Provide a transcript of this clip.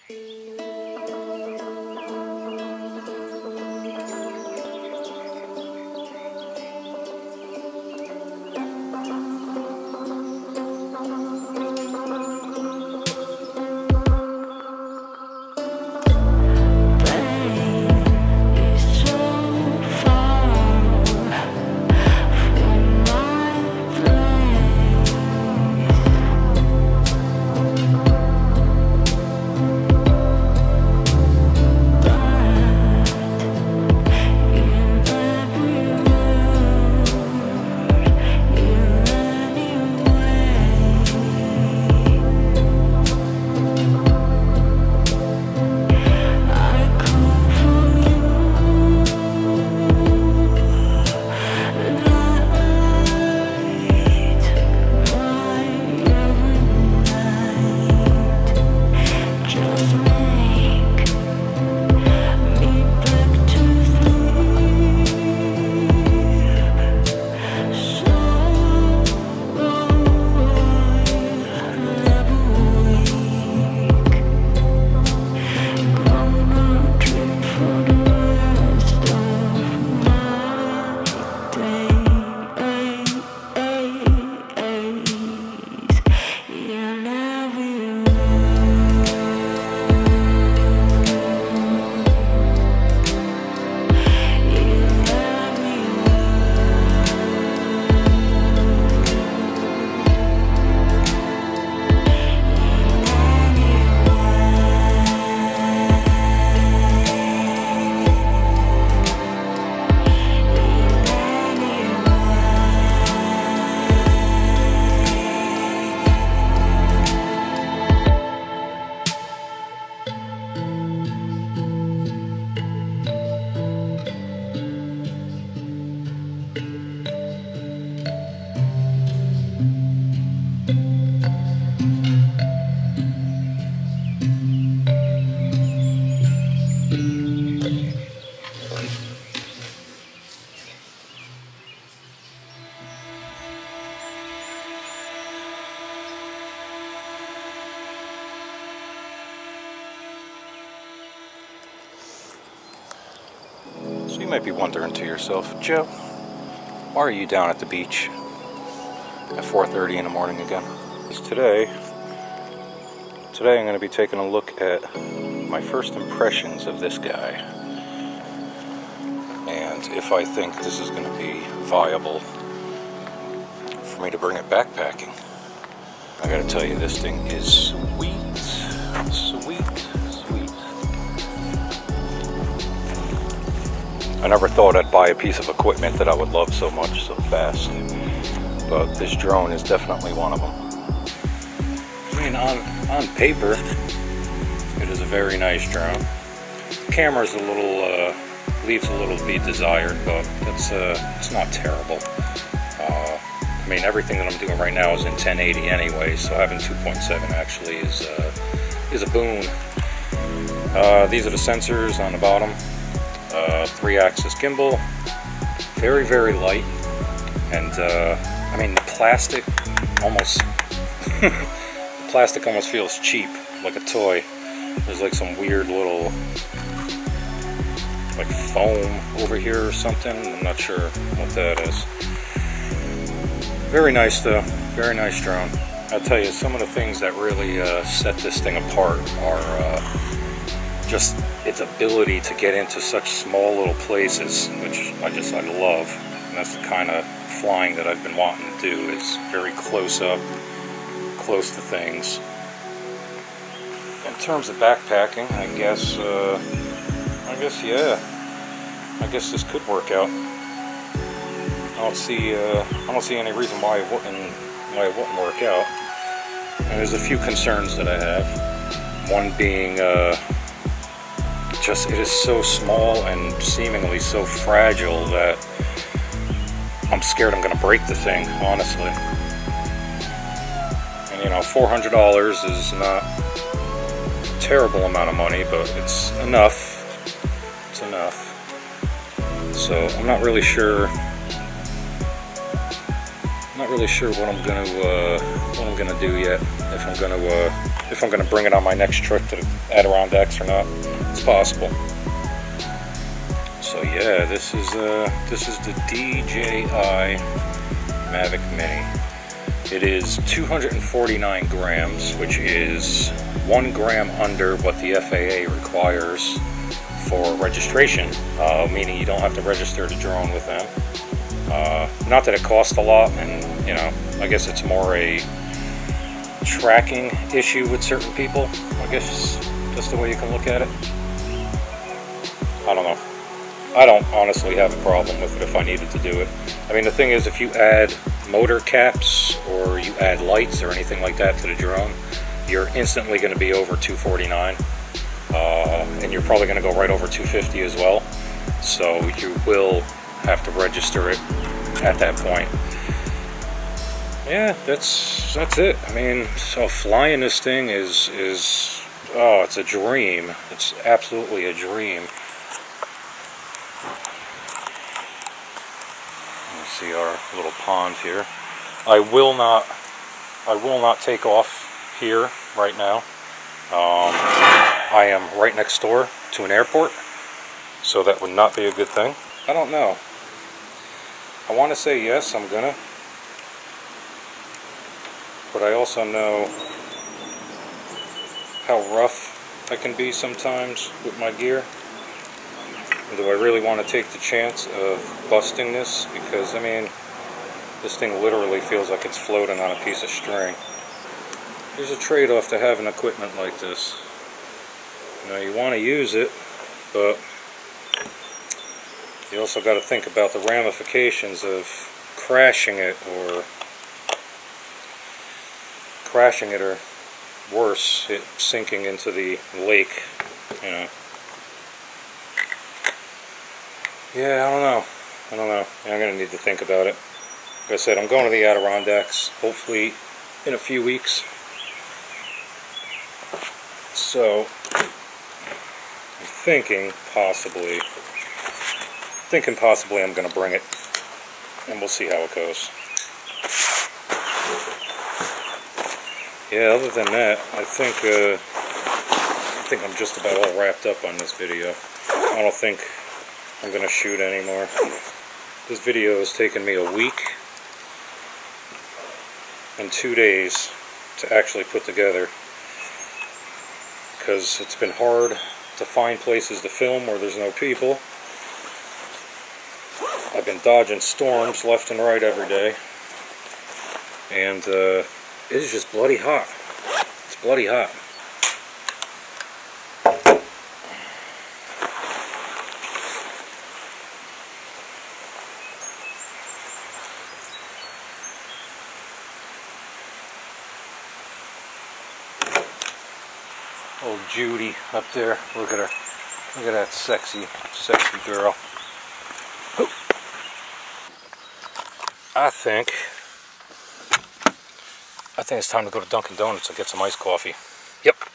So you might be wondering to yourself, Joe, why are you down at the beach at 4:30 in the morning again? Today I'm going to be taking a look at my first impressions of this guy, and if I think this is going to be viable for me to bring it backpacking. I gotta tell you, this thing is sweet. I never thought I'd buy a piece of equipment that I would love so much so fast, but this drone is definitely one of them. I mean, on paper, it is a very nice drone. The camera's a little, leaves a little to be desired, but it's not terrible. I mean, everything that I'm doing right now is in 1080 anyway, so having 2.7 actually is a boon. These are the sensors on the bottom. 3-axis gimbal, very, very light, and I mean, the plastic almost feels cheap, like a toy. There's like some weird little like foam over here or something. I'm not sure what that is. Very nice though, very nice drone. I'll tell you, some of the things that really set this thing apart are just its ability to get into such small little places, which I love. And that's the kind of flying that I've been wanting to do, is very close up, close to things. In terms of backpacking, I guess this could work out. I don't see any reason why it wouldn't work out. And there's a few concerns that I have. One being it is so small and seemingly so fragile that I'm scared I'm going to break the thing, honestly. And you know, $400 is not a terrible amount of money, but it's enough. It's enough. So I'm not really sure. What I'm gonna do yet. If if I'm going to bring it on my next trip to the Adirondacks or not. It's possible. So yeah, this is the DJI MAVIC Mini. It is 249 grams, which is 1 gram under what the FAA requires for registration, meaning you don't have to register the drone with them. Not that it costs a lot, and you know, I guess it's more a tracking issue with certain people. I guess that's the way you can look at it. I don't know. I don't honestly have a problem with it if I needed to do it. I mean, the thing is, if you add motor caps or you add lights or anything like that to the drone, you're instantly going to be over 249, and you're probably going to go right over 250 as well. So you will have to register it at that point. Yeah, that's it. I mean, so flying this thing is oh, it's a dream. It's absolutely a dream. See our little pond here. I will not take off here right now. I am right next door to an airport, so that would not be a good thing. I don't know. I want to say yes, I'm gonna, but I also know how rough I can be sometimes with my gear. Do I really want to take the chance of busting this? Because, I mean, this thing literally feels like it's floating on a piece of string. There's a trade-off to having equipment like this. You know, you want to use it, but you also got to think about the ramifications of crashing it or worse, it sinking into the lake, you know. Yeah, I don't know. I'm going to need to think about it. Like I said, I'm going to the Adirondacks, hopefully in a few weeks. So, I'm thinking possibly I'm going to bring it, and we'll see how it goes. Yeah, other than that, I think I'm just about all wrapped up on this video. I don't think I'm going to shoot anymore. This video has taken me a week and 2 days to actually put together, because it's been hard to find places to film where there's no people. I've been dodging storms left and right every day, and it is just bloody hot. It's bloody hot. Old Judy up there. Look at her. Look at that sexy girl. Ooh. I think it's time to go to Dunkin' Donuts and get some iced coffee. Yep.